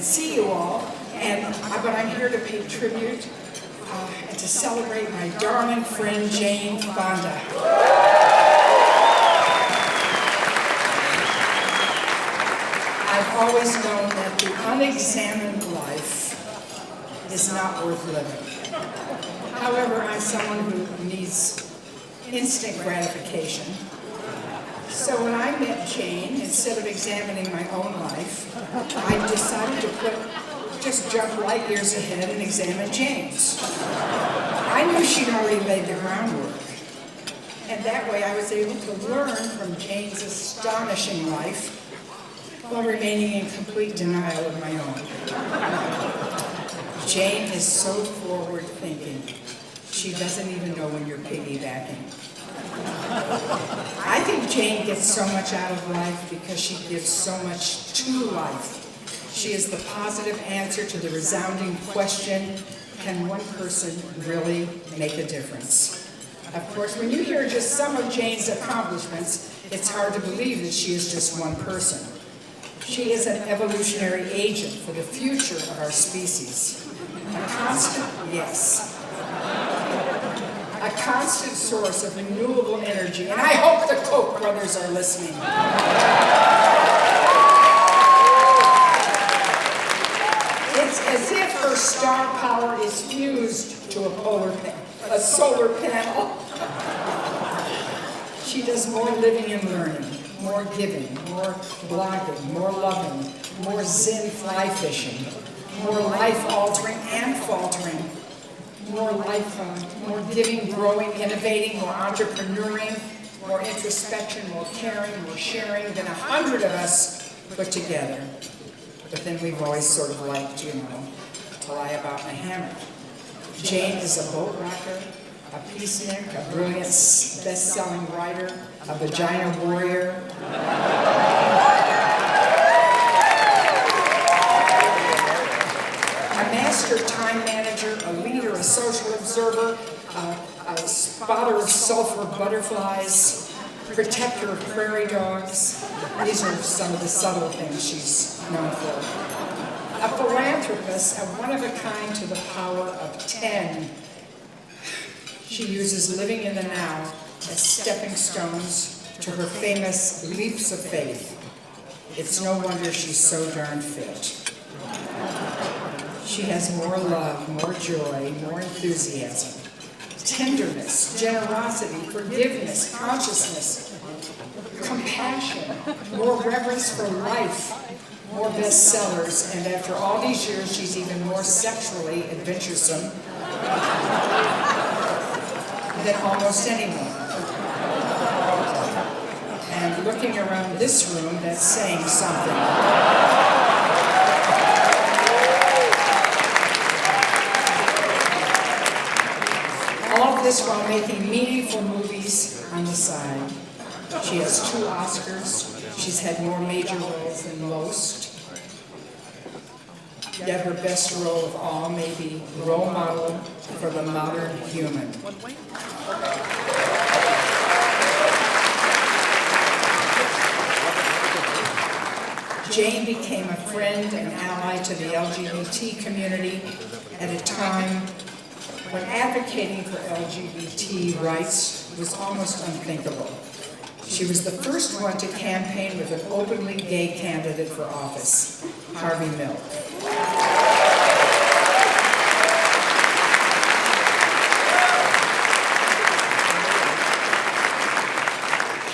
see you all, but I'm here to pay tribute and to celebrate my darling friend Jane Fonda. I've always known that the unexamined life is not worth living. However, I'm someone who needs instant gratification. So when I met Jane, instead of examining my own life, I decided to just jump light years ahead and examine Jane's. I knew she'd already laid the groundwork. And that way I was able to learn from Jane's astonishing life while remaining in complete denial of my own. Jane is so forward-thinking, she doesn't even know when you're piggybacking. I think Jane gets so much out of life because she gives so much to life. She is the positive answer to the resounding question, can one person really make a difference? Of course, when you hear just some of Jane's accomplishments, it's hard to believe that she is just one person. She is an evolutionary agent for the future of our species. A constant source of renewable energy, and I hope the Koch brothers are listening. It's as if her star power is fused to a solar panel. She does more living and learning, more giving, more blogging, more loving, more zen fly fishing, more life-altering and faltering, more giving, growing, innovating, more entrepreneuring, more introspection, more caring, more sharing than 100 of us put together. But then we've always sort of liked, to lie about in a hammock. Jane is a boat rocker, a peacenik, a brilliant best-selling writer, a vagina warrior. A master time manager, a leader, a social observer, a spotter of sulfur butterflies, protector of prairie dogs. These are some of the subtle things she's known for. A philanthropist, a one-of-a-kind to the power of 10. She uses living in the now as stepping stones to her famous leaps of faith. It's no wonder she's so darn fit. She has more love, more joy, more enthusiasm, tenderness, generosity, forgiveness, consciousness, compassion, more reverence for life, more bestsellers, and after all these years, she's even more sexually adventuresome than almost anyone. And looking around this room, that's saying something. All of this while making meaningful movies on the side. She has 2 Oscars. She's had more major roles than most. Yet her best role of all may be role model for the modern human. Jane became a friend and ally to the LGBT community at a time when advocating for LGBT rights was almost unthinkable. She was the first one to campaign with an openly gay candidate for office, Harvey Milk.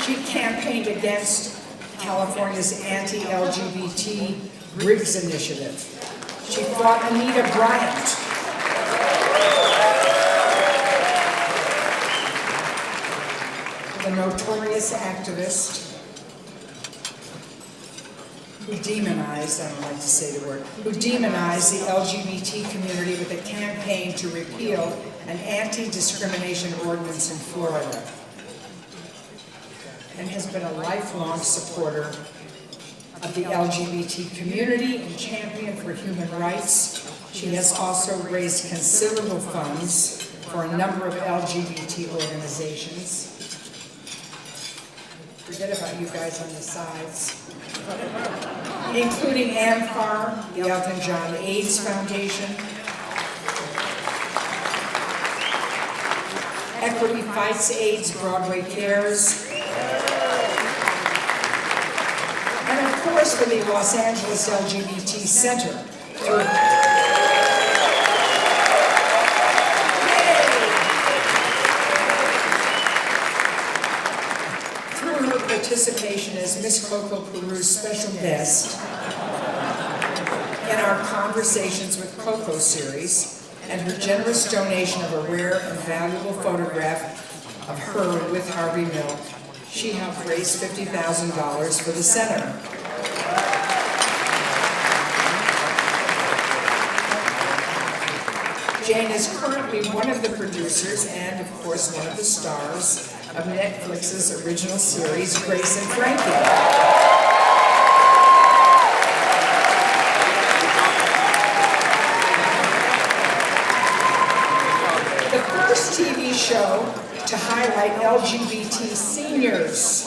She campaigned against California's anti-LGBT Briggs Initiative. She fought Anita Bryant. The notorious activist who demonized, I don't like to say the word, who demonized the LGBT community with a campaign to repeal an anti-discrimination ordinance in Florida, and has been a lifelong supporter of the LGBT community and champion for human rights. She has also raised considerable funds for a number of LGBT organizations. Forget about you guys on the sides. including AMFAR, the Elton John AIDS Foundation, Equity Fights AIDS, Broadway Cares, and of course for the Los Angeles LGBT Center. Through her participation as Miss Coco Peru's special guest in our Conversations with Coco series, and her generous donation of a rare and valuable photograph of her with Harvey Milk, she helped raise $50,000 for the center. Jane is currently one of the producers and, of course, one of the stars of Netflix's original series, Grace and Frankie. TV show to highlight LGBT seniors.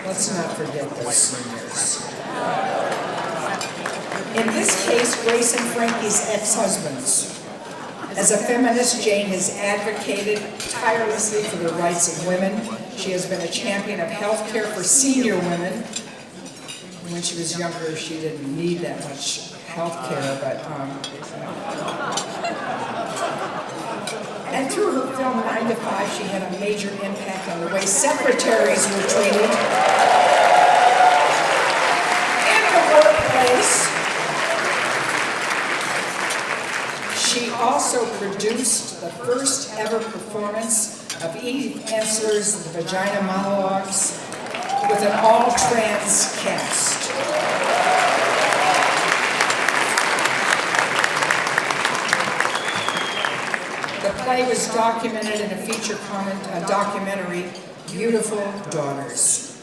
Let's not forget those seniors. In this case, Grace and Frankie's ex-husbands. As a feminist, Jane has advocated tirelessly for the rights of women. She has been a champion of health care for senior women. When she was younger, she didn't need that much health care, but and through her film 9 to 5, she had a major impact on the way secretaries were treated in the workplace. She also produced the first ever performance of Eve Ensler's The Vagina Monologues with an all-trans cast. The play was documented in a feature documentary, Beautiful Daughters.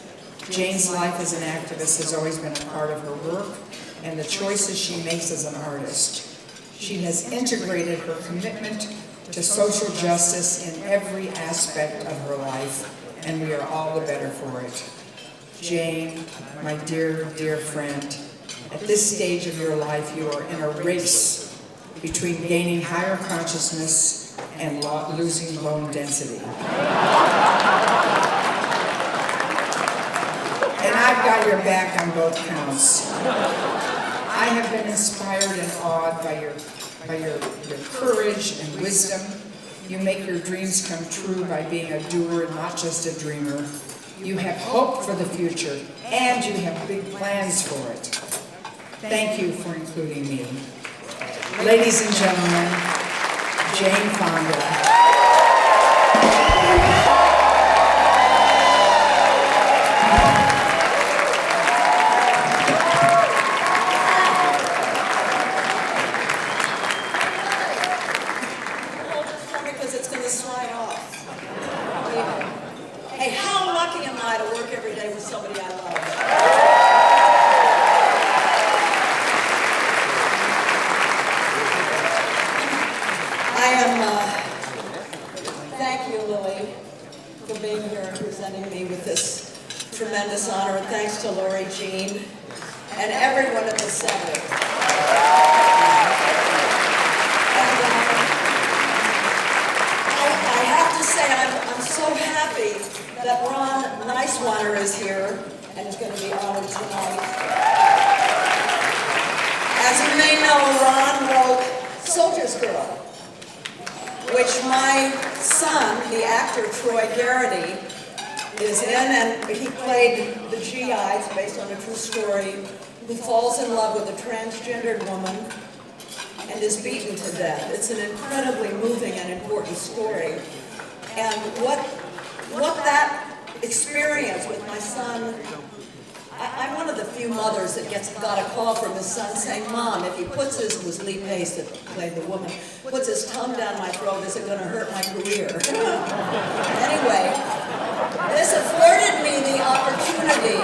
Jane's life as an activist has always been a part of her work and the choices she makes as an artist. She has integrated her commitment to social justice in every aspect of her life, and we are all the better for it. Jane, my dear, dear friend, at this stage of your life, you are in a race between gaining higher consciousness and losing bone density. And I've got your back on both counts. I have been inspired and awed by your courage and wisdom. You make your dreams come true by being a doer and not just a dreamer. You have hope for the future, and you have big plans for it. Thank you for including me. Ladies and gentlemen, Jane Fonda. Thank you, Lily, for being here and presenting me with this tremendous honor. And thanks to Lori, Jean, and everyone at the Center. And I have to say, I'm so happy that Ron Nyswaner is here and is going to be honored tonight. As you may know, Ron wrote Soldier's Girl, which my son, the actor Troy Garrity, is in, and he played the GI. It's based on a true story, who falls in love with a transgendered woman and is beaten to death. It's an incredibly moving and important story. And what that experience with my son, I'm one of the few mothers that got a call from his son saying, "Mom, if he puts his," was Lee Pace that played the woman, "puts his tongue down my throat, is it going to hurt my career?" Anyway, this afforded me the opportunity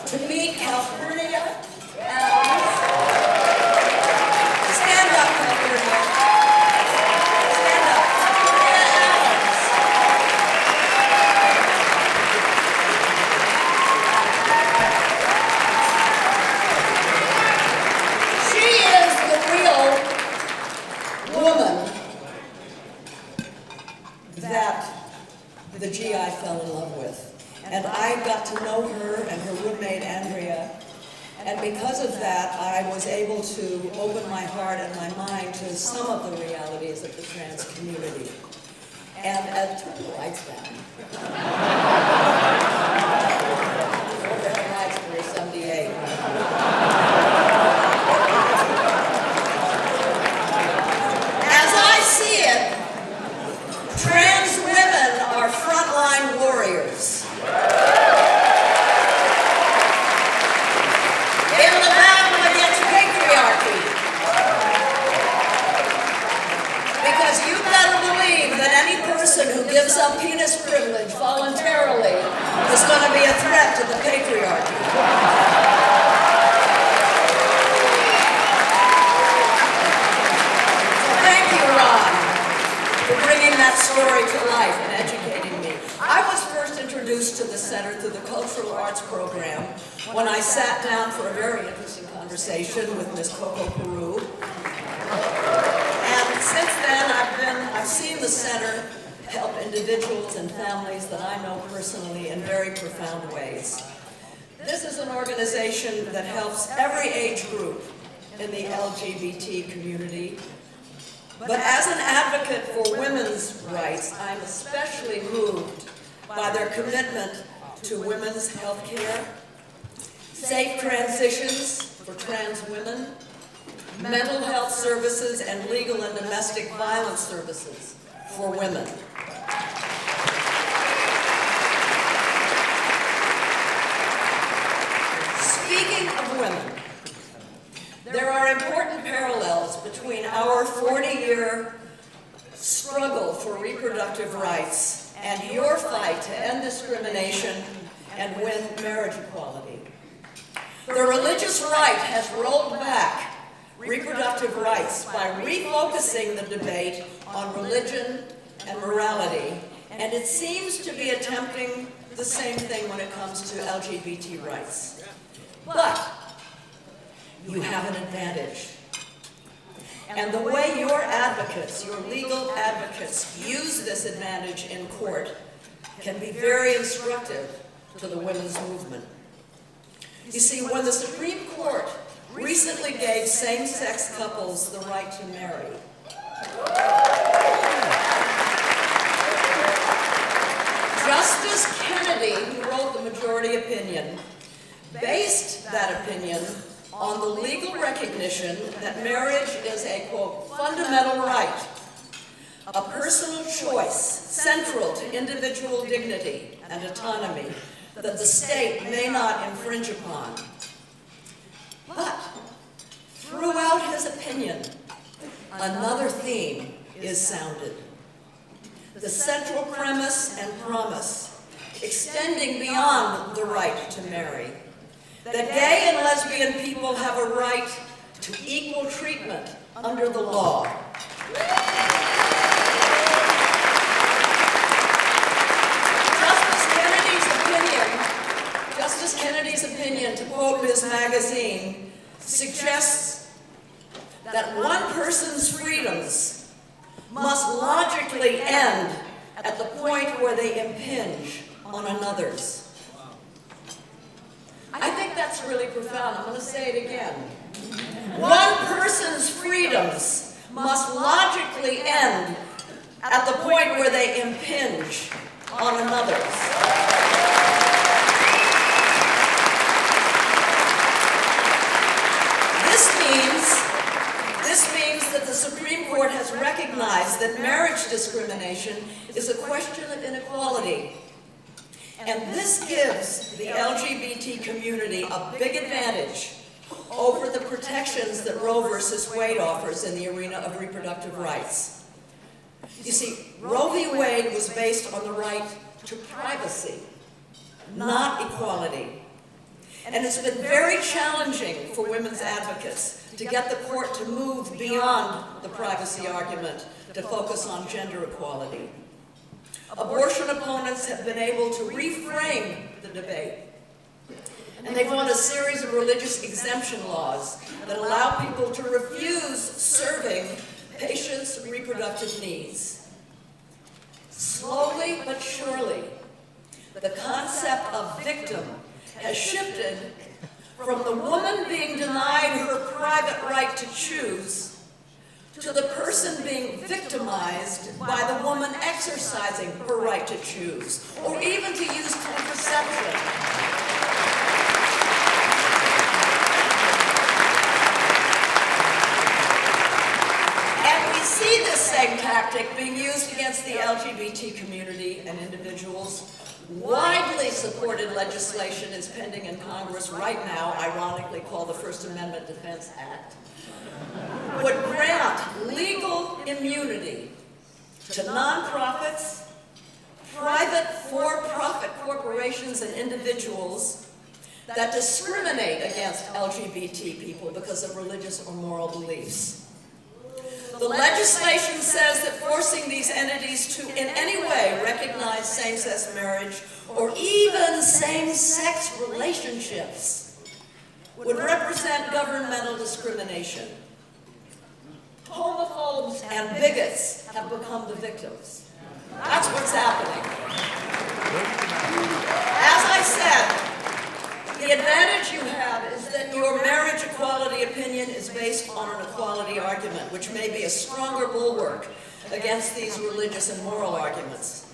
to meet Calpurnia. Stand up, Calpurnia. Stand up. the G I fell in love with. And I got to know her and her roommate, Andrea. And because of that, I was able to open my heart and my mind to some of the realities of the trans community. And turn the lights down. Overhead lights for 78. As I see it, trans women are frontline warriors. In the battle against patriarchy. Because you better believe that any person who gives up penis privilege voluntarily is going to be a threat to the patriarchy. So thank you, Ron, for bringing that story to life and educating me. I was first introduced to the center through the Cultural Arts Program when I sat down for a very interesting conversation with Miss Coco Peru. And since then, I've seen the center help individuals and families that I know personally in very profound ways. This is an organization that helps every age group in the LGBT community. But as an advocate for women's rights, I'm especially moved by their commitment to women's health care, safe transitions for trans women, mental health services, and legal and domestic violence services for women. Speaking of women, there are important parallels between our 40-year struggle for reproductive rights and your fight to end discrimination and win marriage equality. The religious right has rolled back reproductive rights by refocusing the debate on religion and morality, and it seems to be attempting the same thing when it comes to LGBT rights. But you have an advantage. And the way your advocates, your legal advocates, use this advantage in court can be very instructive to the women's movement. You see, when the Supreme Court recently gave same-sex couples the right to marry, Justice Kennedy, who wrote the majority opinion, based that opinion on the legal recognition that marriage is a, quote, fundamental right, a personal choice central to individual dignity and autonomy that the state may not infringe upon. But throughout his opinion, another theme is sounded. The central premise and promise, extending beyond the right to marry, that gay and lesbian people have a right to equal treatment under the law. Justice Kennedy's opinion, to quote Ms. Magazine, suggests that one person's freedoms must logically end at the point where they impinge on another's. I think that's really profound. I'm going to say it again. One person's freedoms must logically end at the point where they impinge on another's. This means that the Supreme Court has recognized that marriage discrimination is a question of inequality. And this gives the LGBT community a big advantage over the protections that Roe versus Wade offers in the arena of reproductive rights. You see, Roe v. Wade was based on the right to privacy, not equality. And it's been very challenging for women's advocates to get the court to move beyond the privacy argument to focus on gender equality. Abortion opponents have been able to reframe the debate. And they've won a series of religious exemption laws that allow people to refuse serving patients' reproductive needs. slowly but surely, the concept of victim has shifted from the woman being denied her private right to choose to the person being victimized by the woman exercising her right to choose, or even to use contraception. And we see this same tactic being used against the LGBT community and individuals. Widely supported legislation is pending in Congress right now, ironically called the First Amendment Defense Act, would grant legal immunity to nonprofits, private for-profit corporations and individuals that discriminate against LGBT people because of religious or moral beliefs. The legislation says that forcing these entities to in any way recognize same-sex marriage or even same-sex relationships would represent governmental discrimination. Homophobes and bigots have become the victims. That's what's happening. As I said, the advantage you have is that your marriage equality opinion is based on an equality argument, which may be a stronger bulwark against these religious and moral arguments.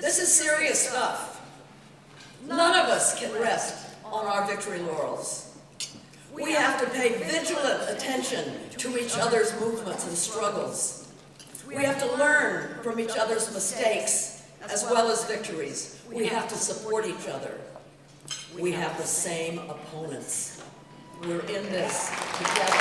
This is serious stuff. None of us can rest on our victory laurels. We have to pay vigilant attention to each other's movements and struggles. We have to learn from each other's mistakes as well as victories. We have to support each other. We have the same opponents. We're in this together.